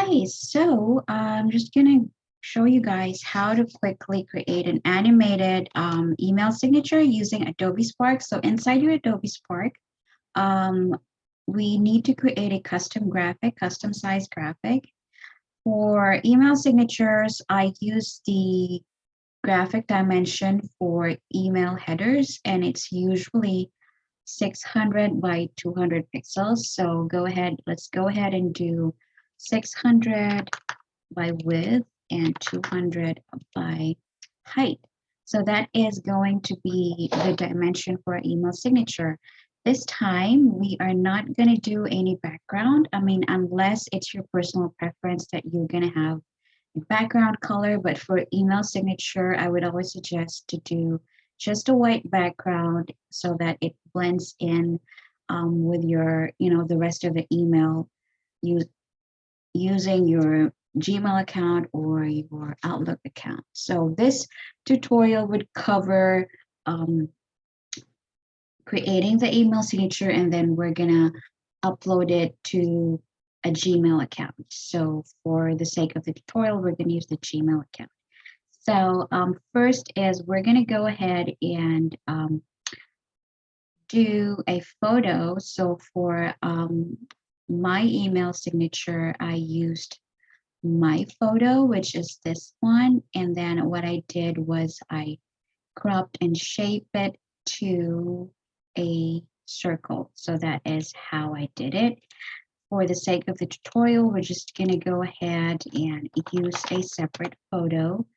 Hi, so I'm just gonna show you guys how to quickly create an animated email signature using Adobe Spark. So inside your Adobe Spark, um, we need to create a custom graphic, custom size graphic. For email signatures, I use the graphic dimension for email headers, and it's usually 600 by 200 pixels. So let's go ahead and do 600 by width and 200 by height. So that is going to be the dimension for our email signature. This time, we are not going to do any background. I mean, unless it's your personal preference that you're going to have a background color, but for email signature, I would always suggest to do just a white background so that it blends in with your, the rest of the email using your Gmail account or your Outlook account. So this tutorial would cover creating the email signature, and then we're gonna upload it to a Gmail account. So for the sake of the tutorial, we're gonna use the Gmail account. So first is we're gonna go ahead and do a photo. So for my email signature, I used my photo, which is this one. And then what I did was I cropped and shaped it to a circle. So that is how I did it. For the sake of the tutorial, we're just going to go ahead and use a separate photo.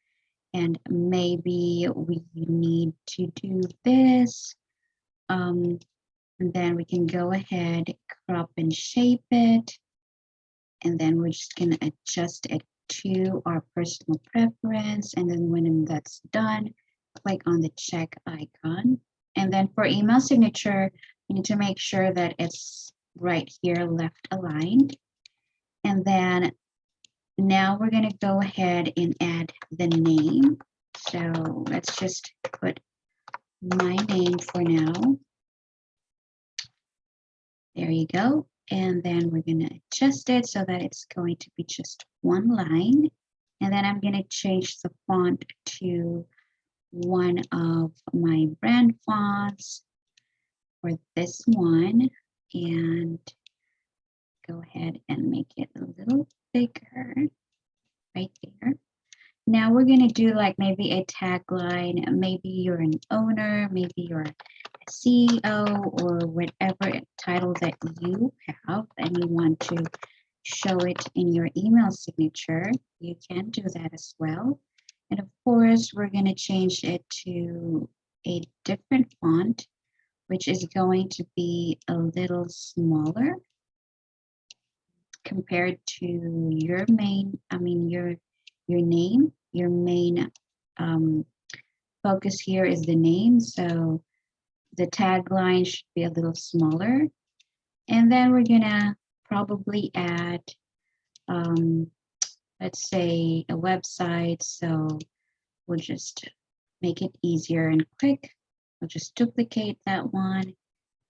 And maybe we need to do this. And then we can go ahead, crop and shape it. And then we're just going to adjust it to our personal preference. And then when that's done, click on the check icon. And then for email signature, you need to make sure that it's right here, left aligned. And then now we're going to go ahead and add the name. So let's just put my name for now. There you go. And then we're going to adjust it so that it's going to be just one line. And then I'm going to change the font to one of my brand fonts for this one. And go ahead and make it a little bigger right there. Now we're going to do like maybe a tagline. Maybe you're an owner, maybe you're a CEO, or whatever title that you have and you want to show it in your email signature. You can do that as well. And of course, we're going to change it to a different font, which is going to be a little smaller compared to your main, your name. Your main focus here is the name. So the tagline should be a little smaller. And then we're gonna probably add, let's say a website. So we'll just make it easier and quick. We'll just duplicate that one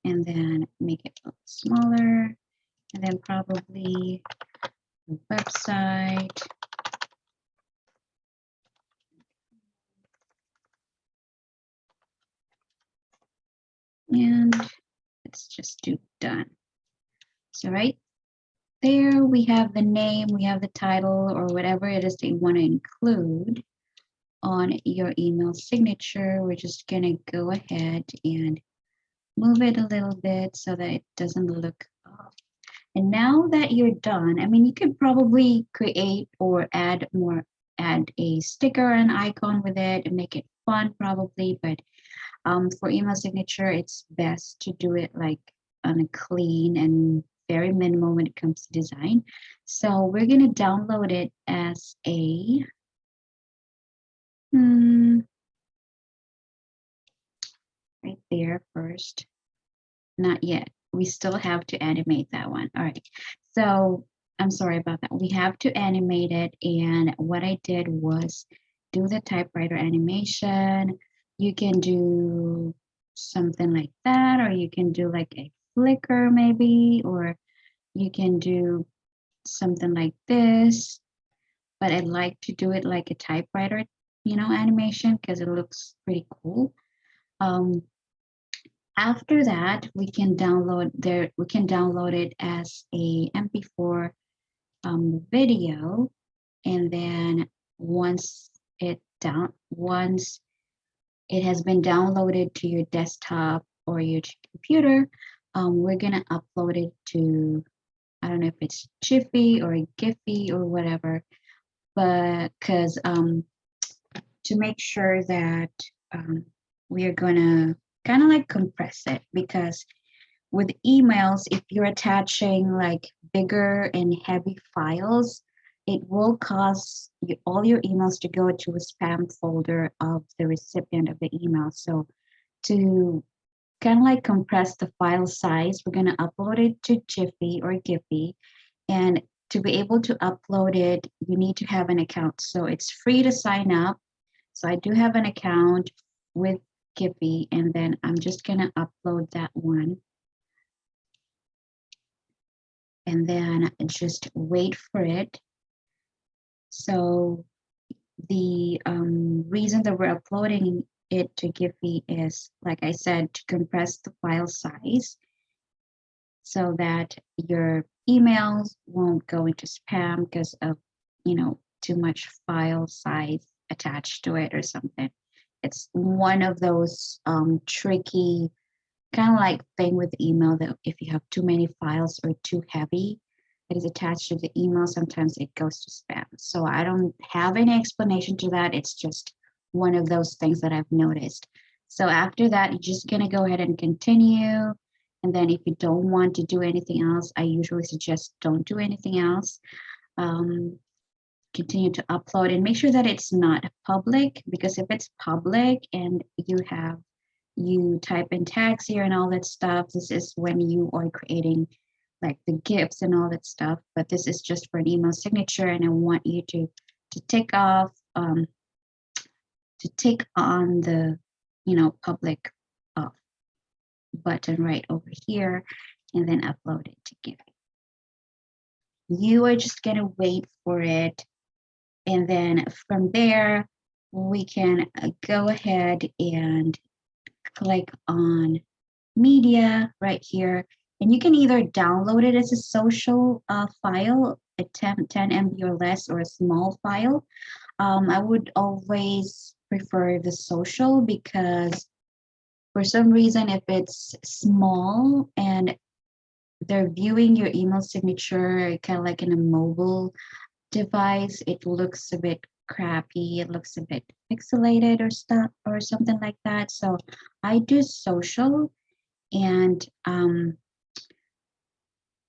and then make it a little smaller. And then probably the website. And let's just do done. So right there, we have the name, we have the title, or whatever it is that you want to include on your email signature. We're just going to go ahead and move it a little bit so that it doesn't look off. And now that you're done, I mean, you could probably create or add a sticker, an icon with it and make it fun probably, but for email signature, it's best to do it like on a clean and very minimal when it comes to design. So we're going to download it as a right there first. Not yet. We still have to animate that one. All right. So I'm sorry about that. We have to animate it. And what I did was do the typewriter animation. You can do something like that, or you can do like a flicker maybe, or you can do something like this, but I like to do it like a typewriter, animation because it looks pretty cool. Um, After that, we can download it as a MP4 video, and then once it has been downloaded to your desktop or your computer, we're gonna upload it to, I don't know if it's Jiffy or Giphy or whatever, but because to make sure that we are gonna kind of like compress it, because with emails, if you're attaching like bigger and heavy files, it will cause all your emails to go to a spam folder of the recipient of the email. So to kind of like compress the file size, we're going to upload it to Jiffy or Giphy. And to be able to upload it, you need to have an account. So it's free to sign up. So I do have an account with Giphy, and then I'm just going to upload that one. And then just wait for it. So the reason that we're uploading it to Giphy is, like I said, to compress the file size so that your emails won't go into spam because of, too much file size attached to it or something. It's one of those tricky kind of like thing with email, that if you have too many files or too heavy that is attached to the email, sometimes it goes to spam. So I don't have any explanation to that. It's just one of those things that I've noticed. So after that, you're just going to go ahead and continue. And then if you don't want to do anything else, I usually suggest don't do anything else. Continue to upload and make sure that it's not public, because if it's public and you type in tags here and all that stuff, this is when you are creating like the GIFs and all that stuff. But this is just for an email signature, and I want you to take off to take on the public button right over here, and then upload it to GIF. You are just gonna wait for it, and then from there we can go ahead and click on media right here, and you can either download it as a social file, a 10 MB or less, or a small file. I would always prefer the social, because for some reason, if it's small and they're viewing your email signature kind of like in a mobile device, it looks a bit crappy, it looks a bit pixelated or stuff or something like that. So I do social, and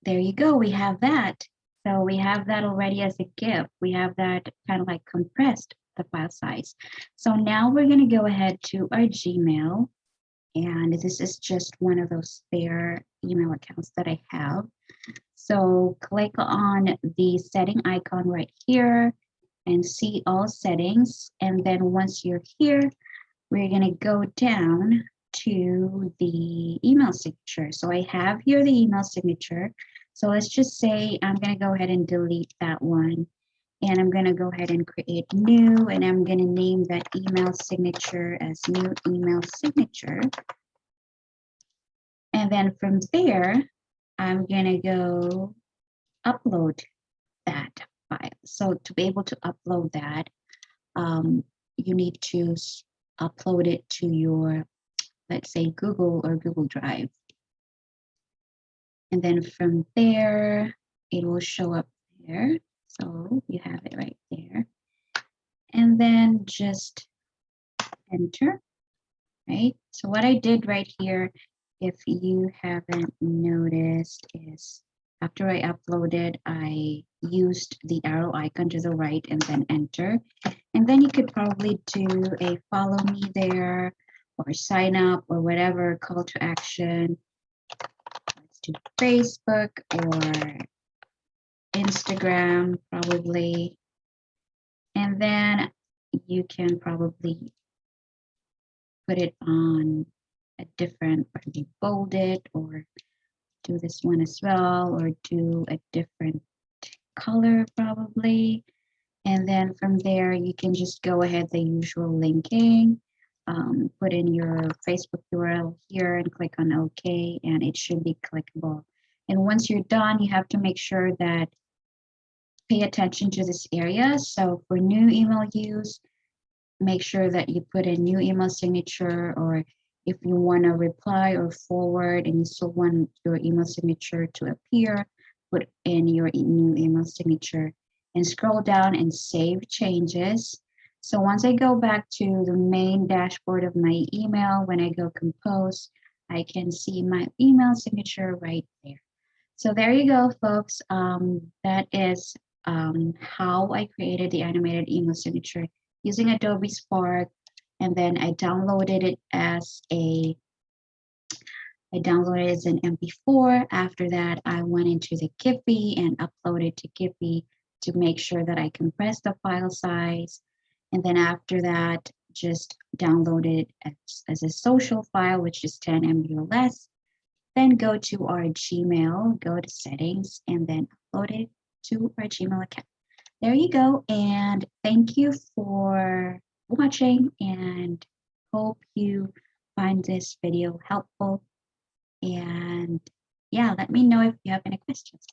there you go, we have that. So we have that already as a GIF. We have that kind of like compressed the file size. So now we're going to go ahead to our Gmail, and this is just one of those spare email accounts that I have. So click on the setting icon right here and see all settings. And then once you're here, we're going to go down to the email signature. So I have here the email signature. So let's just say I'm going to go ahead and delete that one. And I'm going to go ahead and create new, and I'm going to name that email signature as new email signature. And then from there, I'm going to go upload that file. So to be able to upload that, you need to upload it to your, let's say, Google or Google Drive. And then from there, it will show up there. So you have it right there. And then just enter, right? So what I did right here, if you haven't noticed, is after I uploaded, I used the arrow icon to the right and then enter. And then you could probably do a follow me there or sign up or whatever call to action. Let's do Facebook or Instagram probably. And then you can probably put it on a different, or bold it, or do this one as well, or do a different color probably. And then from there, you can just go ahead the usual linking, put in your Facebook URL here and click on OK, and it should be clickable. And once you're done, you have to make sure that pay attention to this area. So for new email use, make sure that you put a new email signature, or if you want to reply or forward and you still want your email signature to appear, put in your new email signature and scroll down and save changes. So once I go back to the main dashboard of my email, when I go compose, I can see my email signature right there. So there you go, folks. That is how I created the animated email signature using Adobe Spark, and then I downloaded it as an MP4. After that, I went into the Giphy and uploaded to Giphy to make sure that I compressed the file size. And then after that, just download it as a social file, which is 10 MB or less. Then go to our Gmail, go to settings, and then upload it to our Gmail account. There you go. And thank you for watching, and hope you find this video helpful. And yeah, let me know if you have any questions.